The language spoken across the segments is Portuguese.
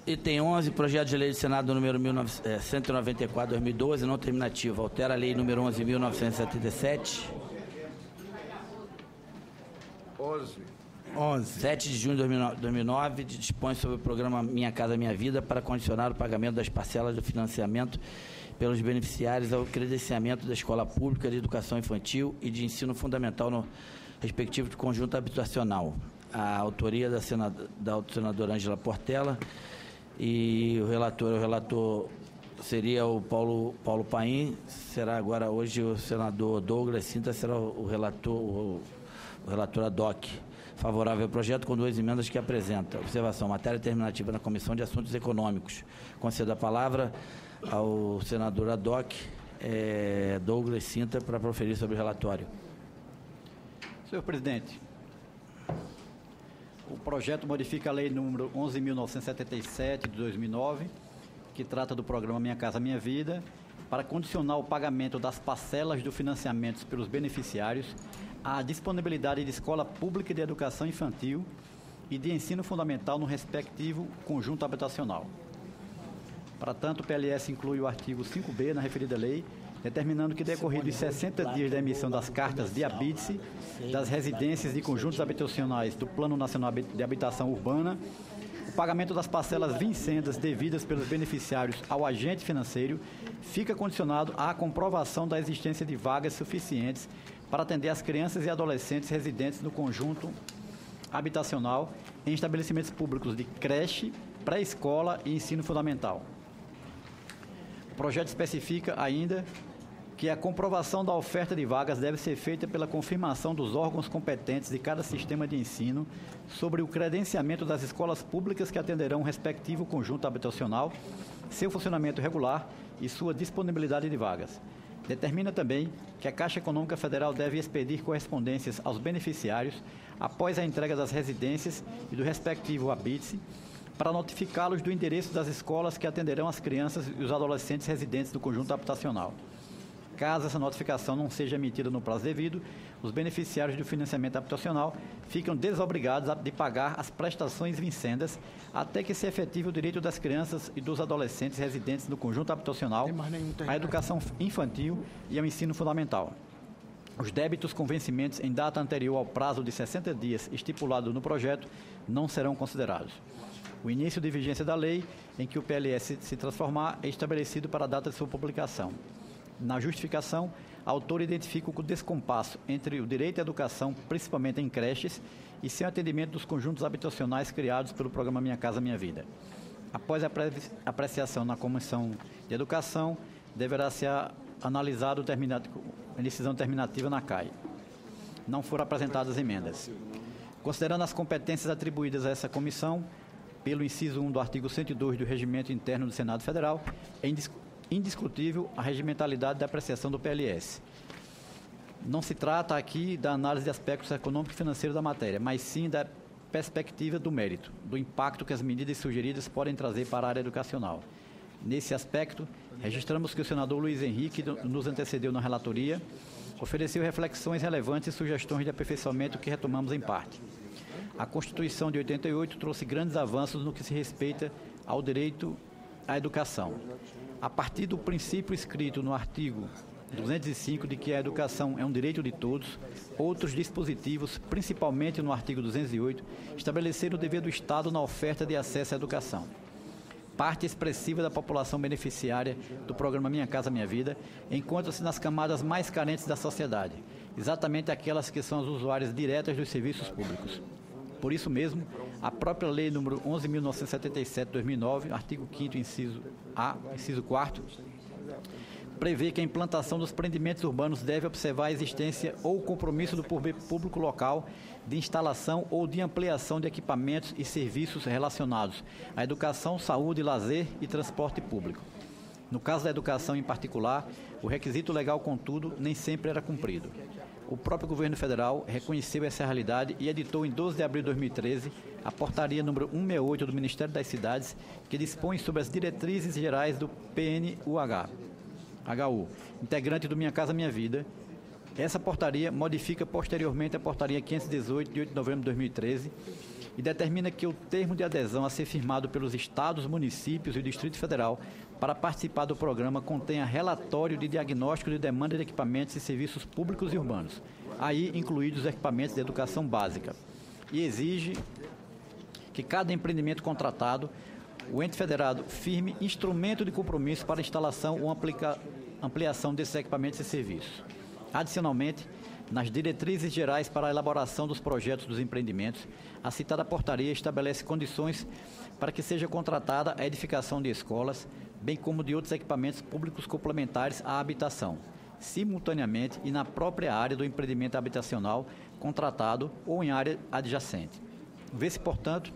Item 11, projeto de lei do Senado número 194/2012, não terminativo. Altera a lei número 11.977. 7 de junho de 2009, dispõe sobre o programa Minha Casa Minha Vida para condicionar o pagamento das parcelas do financiamento pelos beneficiários ao credenciamento da escola pública de educação infantil e de ensino fundamental no respectivo conjunto habitacional. A autoria da senadora Ângela Portela e o relator seria o Paulo Paim, será agora hoje o senador Douglas Sinta, será o relator ad hoc. Favorável ao projeto com 2 emendas que apresenta. Observação, matéria terminativa na Comissão de Assuntos Econômicos. Concedo a palavra ao senador ad hoc, Douglas Sinta, para proferir sobre o relatório. Senhor presidente, o projeto modifica a lei número 11.977 de 2009, que trata do programa Minha Casa Minha Vida, para condicionar o pagamento das parcelas do financiamento pelos beneficiários à disponibilidade de escola pública de educação infantil e de ensino fundamental no respectivo conjunto habitacional. Para tanto, o PLS inclui o artigo 5B na referida lei, determinando que, decorridos 60 dias da emissão das cartas de habite-se das residências de conjuntos habitacionais do Plano Nacional de Habitação Urbana, o pagamento das parcelas vincendas devidas pelos beneficiários ao agente financeiro fica condicionado à comprovação da existência de vagas suficientes para atender as crianças e adolescentes residentes no conjunto habitacional em estabelecimentos públicos de creche, pré-escola e ensino fundamental. O projeto especifica ainda que a comprovação da oferta de vagas deve ser feita pela confirmação dos órgãos competentes de cada sistema de ensino sobre o credenciamento das escolas públicas que atenderão o respectivo conjunto habitacional, seu funcionamento regular e sua disponibilidade de vagas. Determina também que a Caixa Econômica Federal deve expedir correspondências aos beneficiários após a entrega das residências e do respectivo habite-se para notificá-los do endereço das escolas que atenderão as crianças e os adolescentes residentes do conjunto habitacional. Caso essa notificação não seja emitida no prazo devido, os beneficiários do financiamento habitacional ficam desobrigados de pagar as prestações vincendas até que se efetive o direito das crianças e dos adolescentes residentes no conjunto habitacional à educação infantil e ao ensino fundamental. Os débitos com vencimentos em data anterior ao prazo de 60 dias estipulado no projeto não serão considerados. O início de vigência da lei em que o PLS se transformar é estabelecido para a data de sua publicação. Na justificação, a autora identifica o descompasso entre o direito à educação, principalmente em creches, e sem atendimento dos conjuntos habitacionais criados pelo programa Minha Casa Minha Vida. Após a apreciação na Comissão de Educação, deverá ser analisada a decisão terminativa na CAI. Não foram apresentadas emendas. Considerando as competências atribuídas a essa comissão, pelo inciso 1 do artigo 102 do Regimento Interno do Senado Federal, é indiscutível a regimentalidade da apreciação do PLS. Não se trata aqui da análise de aspectos econômicos e financeiros da matéria, mas sim da perspectiva do mérito, do impacto que as medidas sugeridas podem trazer para a área educacional. Nesse aspecto, registramos que o senador Luiz Henrique, que nos antecedeu na relatoria, ofereceu reflexões relevantes e sugestões de aperfeiçoamento que retomamos em parte. A Constituição de 88 trouxe grandes avanços no que se respeita ao direito à educação. A partir do princípio escrito no artigo 205 de que a educação é um direito de todos, outros dispositivos, principalmente no artigo 208, estabeleceram o dever do Estado na oferta de acesso à educação. Parte expressiva da população beneficiária do programa Minha Casa Minha Vida encontra-se nas camadas mais carentes da sociedade, exatamente aquelas que são as usuárias diretas dos serviços públicos. Por isso mesmo, a própria Lei nº 11.977 de 2009, artigo 5º, inciso A, inciso 4º, prevê que a implantação dos empreendimentos urbanos deve observar a existência ou o compromisso do poder público local de instalação ou de ampliação de equipamentos e serviços relacionados à educação, saúde, lazer e transporte público. No caso da educação em particular, o requisito legal, contudo, nem sempre era cumprido. O próprio governo federal reconheceu essa realidade e editou em 12 de abril de 2013 a portaria número 168 do Ministério das Cidades, que dispõe sobre as diretrizes gerais do PNUH-HU, integrante do Minha Casa Minha Vida. Essa portaria modifica posteriormente a portaria 518 de 8 de novembro de 2013, e determina que o termo de adesão a ser firmado pelos estados, municípios e o Distrito Federal para participar do programa contenha relatório de diagnóstico de demanda de equipamentos e serviços públicos e urbanos, aí incluídos os equipamentos de educação básica, e exige que cada empreendimento contratado, o ente federado firme instrumento de compromisso para instalação ou ampliação desses equipamentos e serviços. Adicionalmente, nas diretrizes gerais para a elaboração dos projetos dos empreendimentos, a citada portaria estabelece condições para que seja contratada a edificação de escolas, bem como de outros equipamentos públicos complementares à habitação, simultaneamente e na própria área do empreendimento habitacional contratado ou em área adjacente. Vê-se, portanto,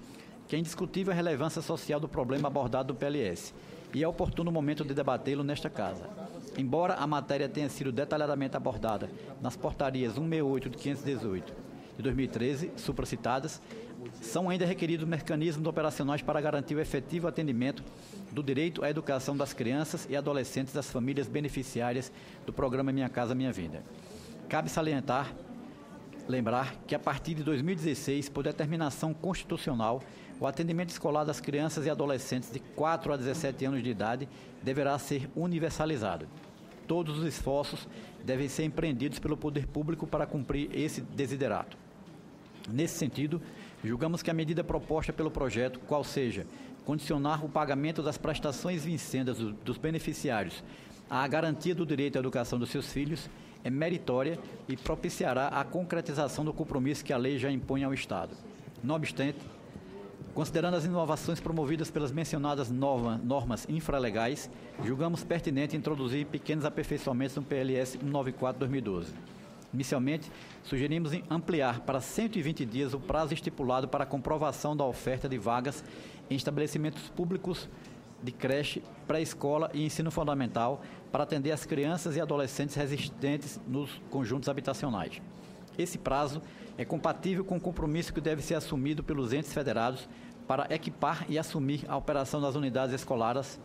que é indiscutível a relevância social do problema abordado no PLS e é oportuno o momento de debatê-lo nesta casa. Embora a matéria tenha sido detalhadamente abordada nas portarias 168 de 518 de 2013, supracitadas, são ainda requeridos mecanismos operacionais para garantir o efetivo atendimento do direito à educação das crianças e adolescentes das famílias beneficiárias do programa Minha Casa Minha Vida. Cabe lembrar que a partir de 2016, por determinação constitucional, o atendimento escolar das crianças e adolescentes de 4 a 17 anos de idade deverá ser universalizado. Todos os esforços devem ser empreendidos pelo poder público para cumprir esse desiderato. Nesse sentido, julgamos que a medida proposta pelo projeto, qual seja condicionar o pagamento das prestações vincendas dos beneficiários à garantia do direito à educação dos seus filhos, é meritória e propiciará a concretização do compromisso que a lei já impõe ao Estado. Não obstante, considerando as inovações promovidas pelas mencionadas normas infralegais, julgamos pertinente introduzir pequenos aperfeiçoamentos no PLS 194/2012. Inicialmente, sugerimos ampliar para 120 dias o prazo estipulado para a comprovação da oferta de vagas em estabelecimentos públicos de creche, pré-escola e ensino fundamental para atender as crianças e adolescentes residentes nos conjuntos habitacionais. Esse prazo é compatível com o compromisso que deve ser assumido pelos entes federados para equipar e assumir a operação das unidades escolares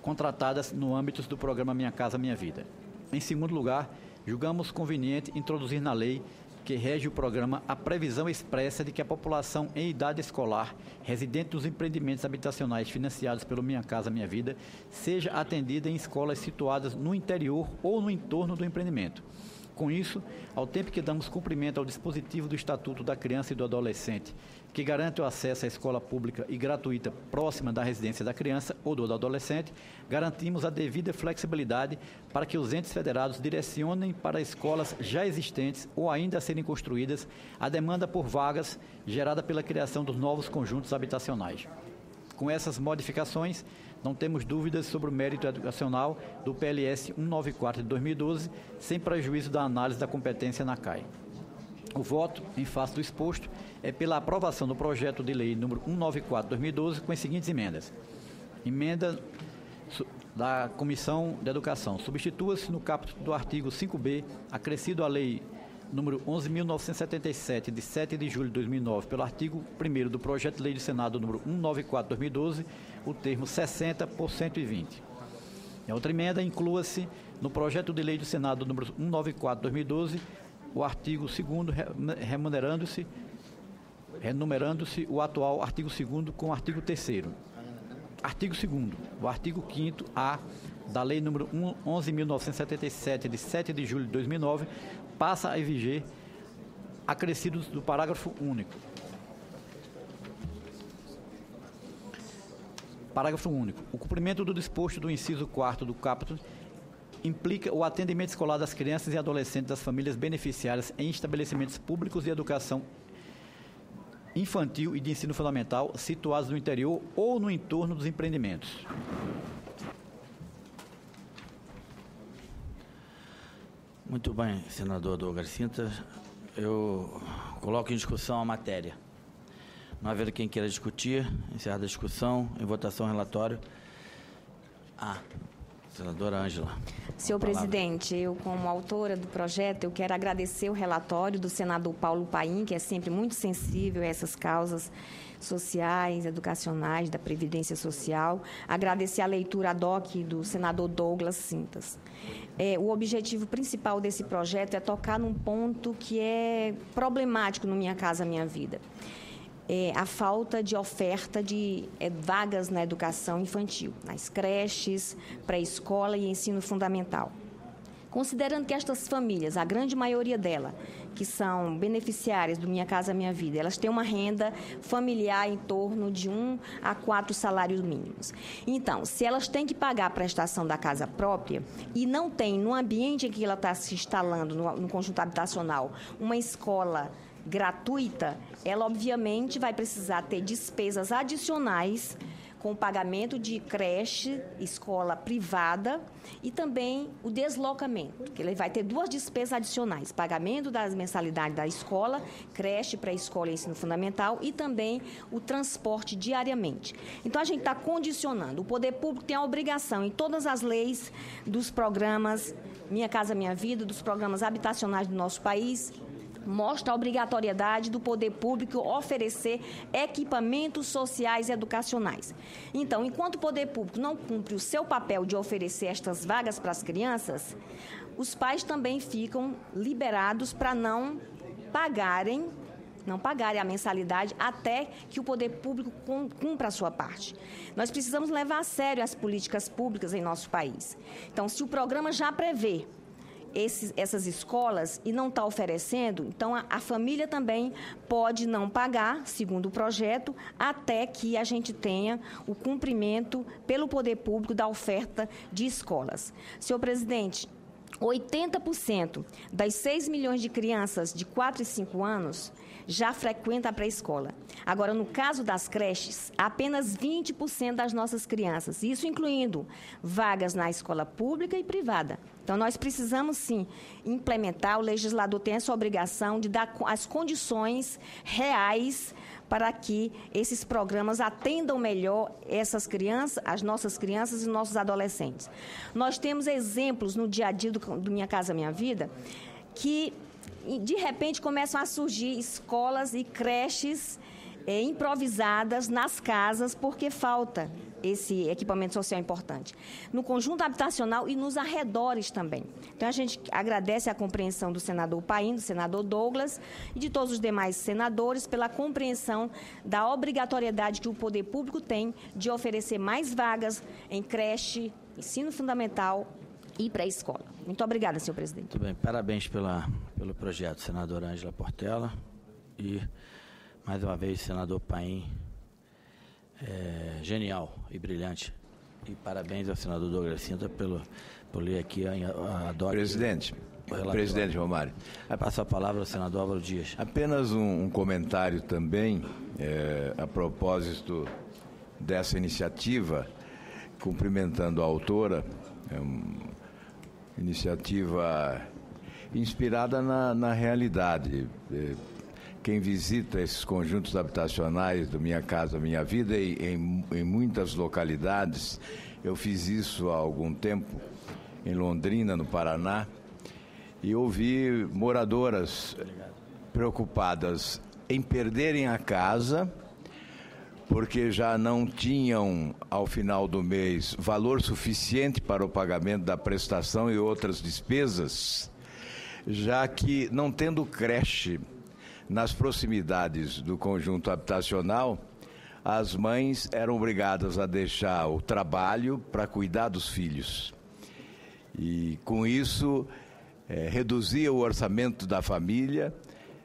contratadas no âmbito do programa Minha Casa Minha Vida. Em segundo lugar, julgamos conveniente introduzir na lei que rege o programa a previsão expressa de que a população em idade escolar, residente nos empreendimentos habitacionais financiados pelo Minha Casa Minha Vida, seja atendida em escolas situadas no interior ou no entorno do empreendimento. Com isso, ao tempo que damos cumprimento ao dispositivo do Estatuto da Criança e do Adolescente, que garante o acesso à escola pública e gratuita próxima da residência da criança ou do adolescente, garantimos a devida flexibilidade para que os entes federados direcionem para escolas já existentes ou ainda a serem construídas a demanda por vagas gerada pela criação dos novos conjuntos habitacionais. Com essas modificações, não temos dúvidas sobre o mérito educacional do PLS 194 de 2012, sem prejuízo da análise da competência na CAI. O voto, em face do exposto, é pela aprovação do projeto de lei número 194 de 2012, com as seguintes emendas. Emenda da Comissão de Educação. Substitua-se no capítulo do artigo 5b, acrescido à lei número 11.977, de 7 de julho de 2009, pelo artigo 1º do projeto de lei do Senado número 194 de 2012, o termo 60 por 120. A outra emenda inclua-se no projeto de lei do Senado número 194 de 2012, o artigo 2º, renumerando-se o atual artigo 2º com o artigo 3º. Artigo 2º, o artigo 5º-A da lei número 11.977, de 7 de julho de 2009, passa a viger, acrescidos do parágrafo único. Parágrafo único. O cumprimento do disposto do inciso 4º do capítulo implica o atendimento escolar das crianças e adolescentes das famílias beneficiárias em estabelecimentos públicos de educação infantil e de ensino fundamental situados no interior ou no entorno dos empreendimentos. Muito bem, senador Douglas Cintas. Eu coloco em discussão a matéria. Não havendo quem queira discutir, encerrada a discussão, em votação, relatório. Senadora Ângela. Senhor presidente, eu, como autora do projeto, eu quero agradecer o relatório do senador Paulo Paim, que é sempre muito sensível a essas causas sociais, educacionais, da Previdência Social. Agradecer a leitura ad hoc do senador Douglas Cintas. O objetivo principal desse projeto é tocar num ponto que é problemático no Minha Casa Minha Vida. a falta de oferta de vagas na educação infantil, nas creches, pré-escola e ensino fundamental. Considerando que estas famílias, a grande maioria delas, que são beneficiárias do Minha Casa Minha Vida, elas têm uma renda familiar em torno de 1 a 4 salários mínimos. Então, se elas têm que pagar a prestação da casa própria e não tem, no ambiente em que ela está se instalando, no conjunto habitacional, uma escola gratuita, ela obviamente vai precisar ter despesas adicionais com o pagamento de creche, escola privada e também o deslocamento, que ele vai ter 2 despesas adicionais, pagamento das mensalidades da escola, creche, pré-escola e ensino fundamental e também o transporte diariamente. Então, a gente está condicionando. O poder público tem a obrigação, em todas as leis dos programas Minha Casa Minha Vida, dos programas habitacionais do nosso país, mostra a obrigatoriedade do poder público oferecer equipamentos sociais e educacionais. Então, enquanto o poder público não cumpre o seu papel de oferecer estas vagas para as crianças, os pais também ficam liberados para não pagarem a mensalidade até que o poder público cumpra a sua parte. Nós precisamos levar a sério as políticas públicas em nosso país. Então, se o programa já prevê essas escolas e não está oferecendo, então a família também pode não pagar, segundo o projeto, até que a gente tenha o cumprimento pelo poder público da oferta de escolas. Senhor presidente, 80% das 6 milhões de crianças de 4 e 5 anos já frequentam a pré-escola. Agora, no caso das creches, apenas 20% das nossas crianças, isso incluindo vagas na escola pública e privada. Então, nós precisamos, sim, implementar, o legislador tem essa obrigação de dar as condições reais para que esses programas atendam melhor essas crianças, as nossas crianças e nossos adolescentes. Nós temos exemplos no dia a dia do Minha Casa Minha Vida que, de repente, começam a surgir escolas e creches improvisadas nas casas porque falta esse equipamento social importante. No conjunto habitacional e nos arredores também. Então, a gente agradece a compreensão do senador Paim, do senador Douglas e de todos os demais senadores pela compreensão da obrigatoriedade que o poder público tem de oferecer mais vagas em creche, ensino fundamental e pré-escola. Muito obrigada, senhor presidente. Muito bem, parabéns pelo projeto, senadora Ângela Portela. E, mais uma vez, senador Paim, genial e brilhante. E parabéns ao senador Douglas Sintra por ler aqui a DOC. Presidente Romário. Passo a palavra ao senador Álvaro Dias. Apenas um comentário também, a propósito dessa iniciativa, cumprimentando a autora, iniciativa inspirada na realidade. Quem visita esses conjuntos habitacionais do Minha Casa Minha Vida em muitas localidades, eu fiz isso há algum tempo, em Londrina, no Paraná, e ouvi moradoras preocupadas em perderem a casa, porque já não tinham, ao final do mês, valor suficiente para o pagamento da prestação e outras despesas, já que, não tendo creche nas proximidades do conjunto habitacional, as mães eram obrigadas a deixar o trabalho para cuidar dos filhos. E, com isso, reduzia o orçamento da família,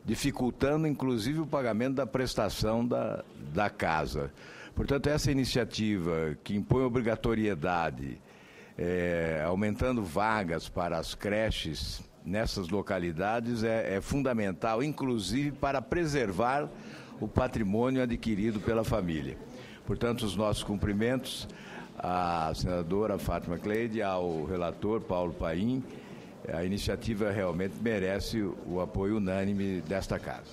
dificultando, inclusive, o pagamento da prestação da casa. Portanto, essa iniciativa que impõe obrigatoriedade, aumentando vagas para as creches nessas localidades, é fundamental, inclusive, para preservar o patrimônio adquirido pela família. Portanto, os nossos cumprimentos à senadora Fátima Cleide, ao relator Paulo Paim. A iniciativa realmente merece o apoio unânime desta casa.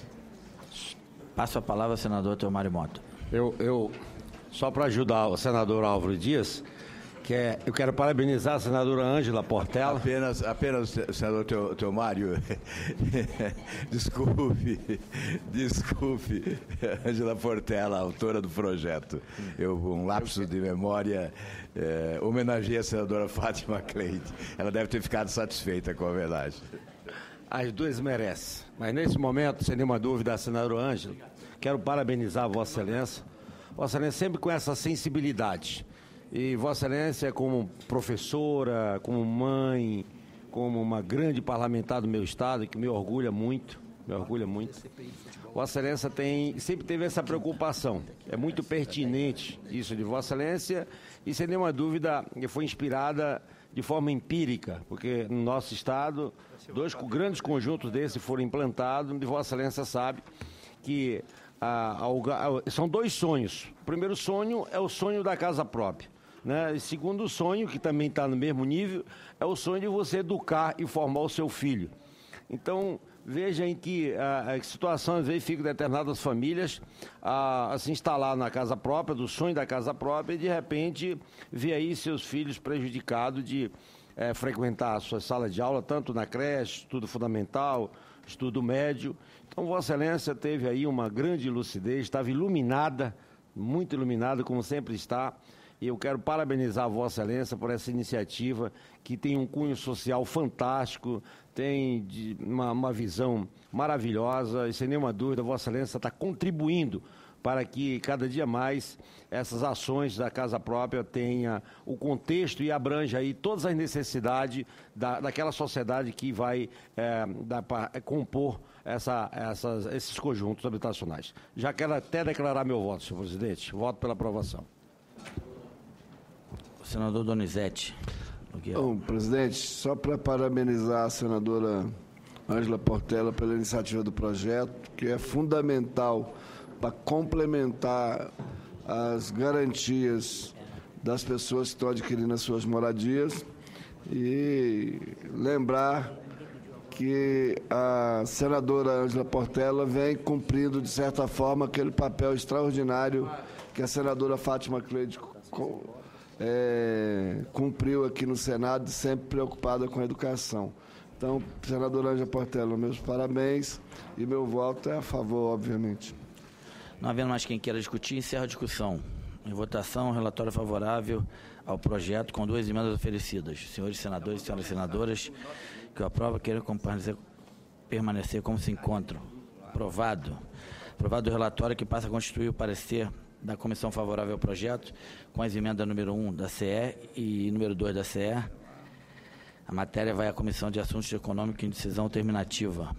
Passo a palavra ao senador Teomário Mota. Eu só para ajudar o senador Álvaro Dias, eu quero parabenizar a senadora Ângela Portela. Apenas senador Teomário, desculpe, Ângela Portela, autora do projeto. Um lapso de memória, homenageei a senadora Fátima Cleide. Ela deve ter ficado satisfeita com a homenagem. As duas merecem, mas nesse momento, sem nenhuma dúvida, a senadora Ângela, quero parabenizar Vossa Excelência. Vossa Excelência sempre com essa sensibilidade. E Vossa Excelência, como professora, como mãe, como uma grande parlamentar do meu estado, que me orgulha muito. Vossa Excelência sempre teve essa preocupação. É muito pertinente isso de Vossa Excelência e, sem nenhuma dúvida, foi inspirada de forma empírica, porque no nosso estado, 2 grandes conjuntos desses foram implantados e Vossa Excelência sabe que são 2 sonhos. O primeiro sonho é o sonho da casa própria. Né? E segundo sonho, que também está no mesmo nível, é o sonho de você educar e formar o seu filho. Então, veja em que situação, às vezes, ficam determinadas famílias a se instalar na casa própria, do sonho da casa própria, e de repente vê aí seus filhos prejudicados de frequentar a sua sala de aula, tanto na creche, estudo fundamental, estudo médio. Então, Vossa Excelência teve aí uma grande lucidez, estava iluminada, muito iluminada, como sempre está. E eu quero parabenizar a Vossa Excelência por essa iniciativa que tem um cunho social fantástico, tem uma visão maravilhosa e, sem nenhuma dúvida, a Vossa Excelência está contribuindo para que cada dia mais essas ações da casa própria tenham o contexto e abranja aí todas as necessidades daquela sociedade que vai compor esses conjuntos habitacionais. Já quero até declarar meu voto, senhor presidente. Voto pela aprovação. Senador Donizete. Bom, presidente, só para parabenizar a senadora Ângela Portela pela iniciativa do projeto, que é fundamental para complementar as garantias das pessoas que estão adquirindo as suas moradias, e lembrar que a senadora Ângela Portela vem cumprindo, de certa forma, aquele papel extraordinário que a senadora Fátima Cleide cumpriu aqui no Senado, sempre preocupada com a educação. Então, senadora Ângela Portela, meus parabéns e meu voto é a favor, obviamente. Não havendo mais quem queira discutir, encerra a discussão. Em votação, relatório favorável ao projeto com 2 emendas oferecidas. Senhores senadores e senhoras senadoras, que o aprovam queiram permanecer como se encontram. Aprovado. Aprovado o relatório que passa a constituir o parecer da comissão favorável ao projeto, com as emendas número 1 da CE e número 2 da CE. A matéria vai à Comissão de Assuntos Econômicos em decisão terminativa.